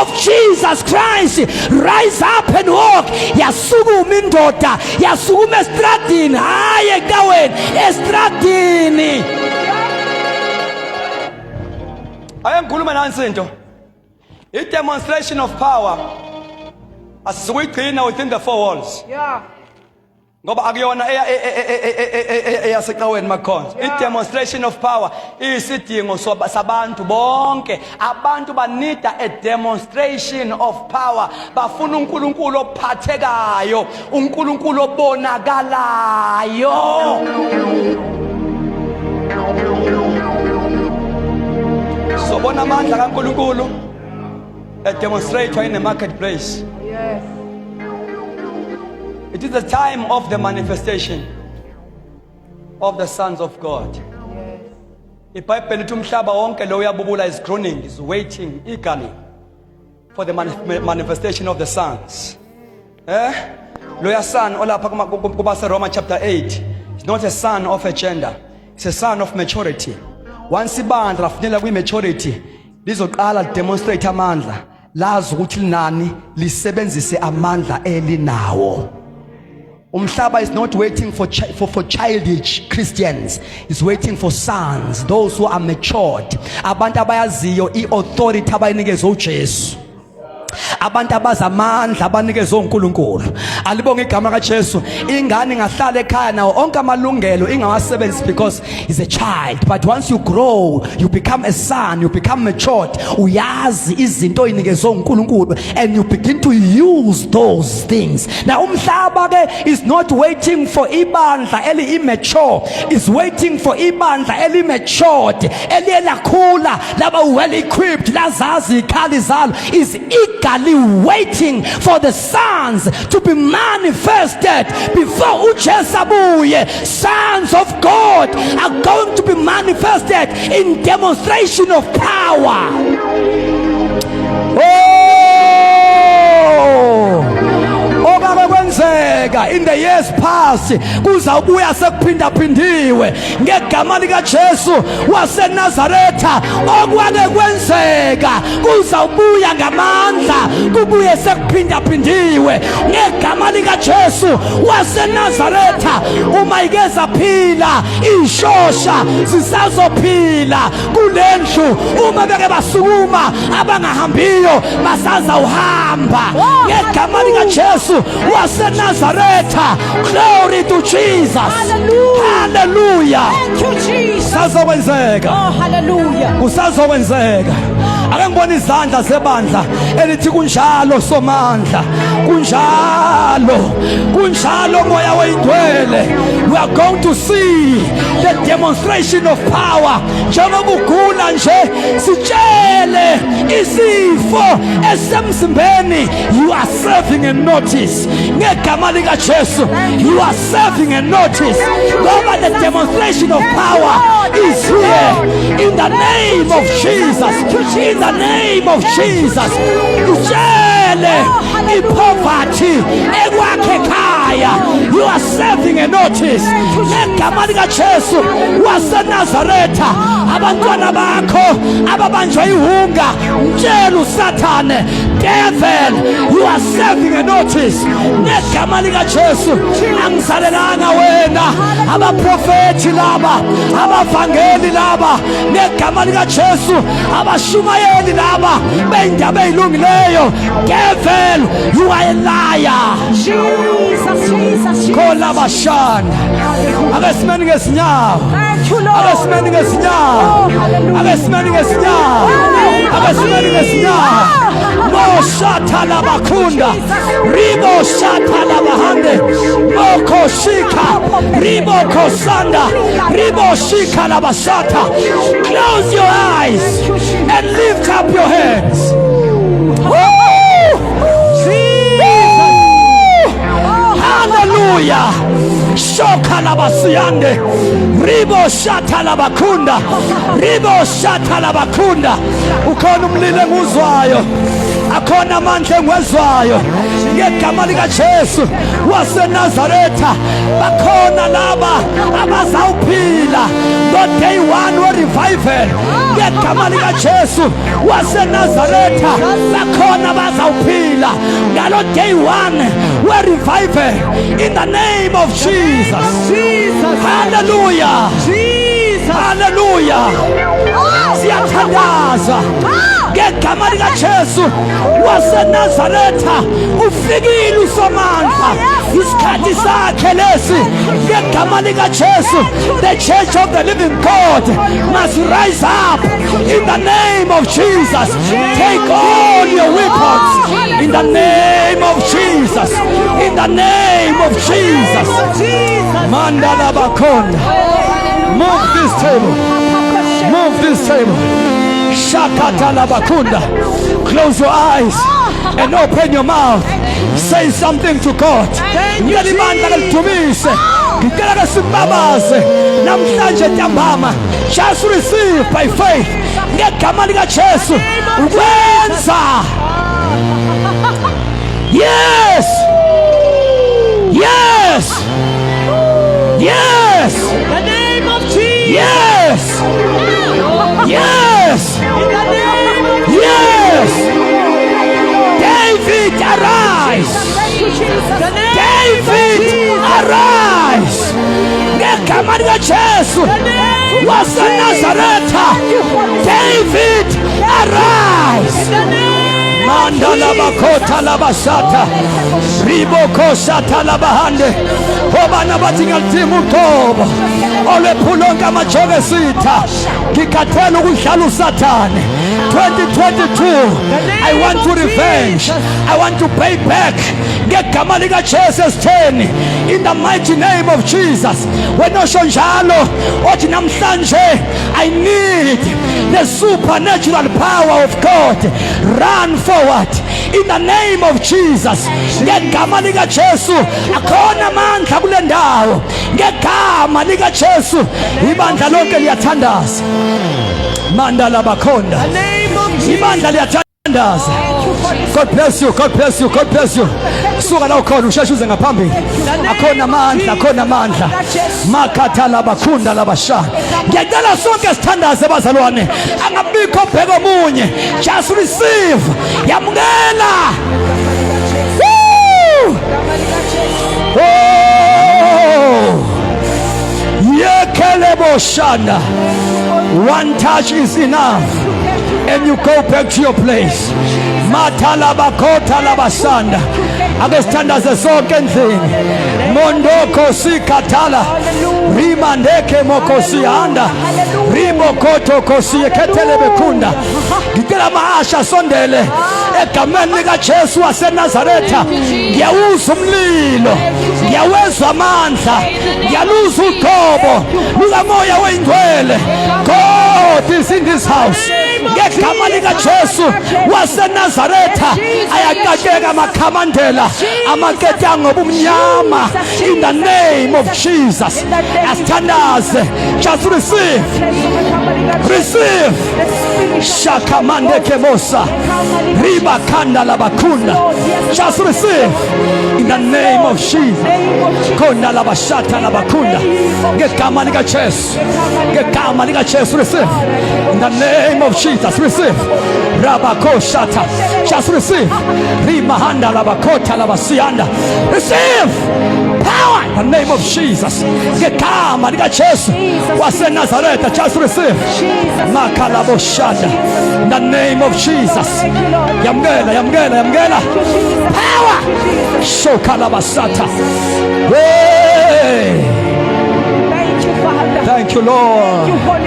of Jesus Christ, rise up and walk. Yasukuma indoda, yasukuma estradini, hayi ekaweni, estradini. Ayengikhuluma nansi into. A demonstration of power asizuyigcina within the four walls. Yeah. Ngoba akuyona eyasecaweni makhonzo. I demonstration of power isidingo sabantu bonke. Abantu banida a demonstration of power. Bafuna uNkulunkulu ophathekayo, uNkulunkulu obonakalayo. Sobona amandla kaNkulunkulu a demonstrator in the marketplace. Yes. It is the time of the manifestation of the sons of God. Yes. IBhayibheli lithi umhlaba wonke lo uyabubula is groaning, is waiting eagerly for the manifestation of the sons. Loya son olapha kubase Roma chapter 8 is not a son of a gender, it's a son of maturity. Once ibandla lafinela kwi maturity lizoqala demonstrate amandla, lazi ukuthi linani lisebenzise amandla elinawo. Umhlaba is not waiting for childish Christians. It's waiting for sons, those who are matured. Abantu abayaziyo i-authority abayinikezwe uJesu. Abantu abazamandla abanikezwe uNkulunkulu. Alibonge igama kaJesu. Ingane ngahlala ekhaya nawo onke amalungelo ingawasebenzisi because he's a child, but once you grow, you become a son, you become matured. Uyazi izinto inikezwe uNkulunkulu and you begin to use those things. Now umhlaba ke is not waiting for ibandla eli immature, is waiting for ibandla eli matured, elilakhula laba well equipped, lazazi ikhali zalo, is eagerly waiting for the sons to be manifested before uJesu abuye. Sons of God are going to be manifested in demonstration of power. In the years past kuzawubuya sekuphindaphindiwe ngegama likaJesu waseNazaretha. Okwake kwenzeka kuzawubuya ngamandla, kubuye sekuphindaphindiwe ngegama likaJesu waseNazaretha. Uma ikeza phila ishosha zisazophila kulendlu. Uma beke basukuma abangahambiyo basazawuhamba ngegama likaJesu waseNazaretha. Glory to Jesus. Hallelujah. Hallelujah. Thank you, Jesus. Sazokwenzeka. Oh, hallelujah. Kusazokwenzeka. Ake ngibona izandla zebandla elithi kunjalo somandla. Kunjalo moya weyindwele. We are going to see the demonstration of power. Njengoba ugula nje sitshele isifo esemzimbeni, you are serving a notice. Ngegama likaJesu, you are serving a notice. Ngoba the demonstration of power is here in the name of Jesus. In the name of Jesus. Utshele ipoverty ekwakhe ekhaya, you are serving a notice. Ngegama likaJesu waseNazaretha, abantwana bakho ababanjwe ihunga, mtshela uSathane, devil, you are serving a notice. Ngegama likaJesu angizalelanga wena abaprofethi laba, abavangeli laba, ngegama likaJesu abashumayeli laba bendaba ezilungileyo. Devil, you are a liar. Jesus. Kola bashana. Abesimeni ngesinyawo. Thank you, Lord. Abesimeni ngesinyawo. Abesimeni ngesinyawo. Abesimeni ngesinyawo. Moshata la bakunda. Ribo shata la bahande. Moko shika. Ribo kosanda. Ribo shika la basata. Close your eyes and lift up your hands. Hallelujah. Shoka la basiyande. Ribo shata la bakunda. Ribo shata la bakunda. Ukhona umlilo enguzwayo. akhona amandla engwezwayo ngegama likaJesu waseNazaretha. Bakhona laba abazawuphila no day one we-revival ngegama likaJesu waseNazaretha. Bakhona bazawuphila ngalo day one we-revival in the name of Jesus. Hallelujah. Hallelujah. Siyathandaza ngegama likaJesu waseNazaretha. Ufikile uSomandla, isikhathi sakhe lesi ngegama likaJesu. The church of the living God must rise up in the name of Jesus. Take all your weapons in the name of Jesus. In the name of Jesus. Mandala bakonda. Move this table. Move this table. Shakata labakunda. Close your eyes and open your mouth. Say something to God. Ngelimandla kalitumise. Ngicela kasibabaze namhlanje ntambama. Just receive by faith. Ngegama likaJesu ukwenza. Yes. Yes. Yes. The name of Jesus. Yes. Yes. In the name of Yes. David, arise. David, arise. Ngegama likaJesu waseNazaretha. David, arise. Mandala bakota labasata. Riboko sata labahande. Obana bathi ngalitima uqobo. Olephulonke amajoke sitha. Ngikhathela ukudlala uSathane. 2022 I want to revenge. I want to pay back. Ngegama likaJesu esitheni. In the mighty name of Jesus. Wena osho njalo othi namhlanje I need the supernatural power of God. Run forward in the name of Jesus. Ngegama likaJesu akhona amandla kule ndawo. Ngegama likaJesu ibandla lonke liyathandaza. Mandala bakhonda. Ibandla liyathandaza. God bless you. God bless you. God bless you. Suka la ukhona usheshe uze ngaphambili. Akhona amandla, akhona amandla. Makatha labakhunda labasha. Ngiyacela sonke sithandaze bazalwane. Angabikho bheka omunye. Just receive. Yamukela. Oh. Yekelebo shanda. One touch is enough. And you go back to your place. Matala bakota labasanda. Agesithandaze sonke endlini. Mondoko sikatala. Rimandeke mokosi anda. Rimokoto kosi ekethele bekunda. Ngicela maasha sondele egameni likaJesu waseNazaretha. Ngiyawuzwa umlilo. Ngiyawezwa amandla. Ngiyaluzwa uqobo lukamoya oyingcwele. God is in this house. Ngegama likaJesu waseNazaretha ayaqaqeka amakhamandela amaketango obumnyama in the name of Jesus. Asithandaze. Just receive. Receive. Shakamande kemosa. Riba kanda labakunda. Just receive in the name of Jesus. Konda labashata labakunda. Ngegama likaJesu. Ngegama likaJesu receive in the name of Jesus. Receive. Rabakoshata. Just receive. Rimahanda labakota labasianda. Receive power in the name of Jesus. Ngegama likaJesu waseNazaretha. Just receive. Makalaboshanda. In the name of Jesus. Yamgela, yamgela, yamgela. Power. Shokalabasata. Hey. Thank you, Father. Thank you, Lord.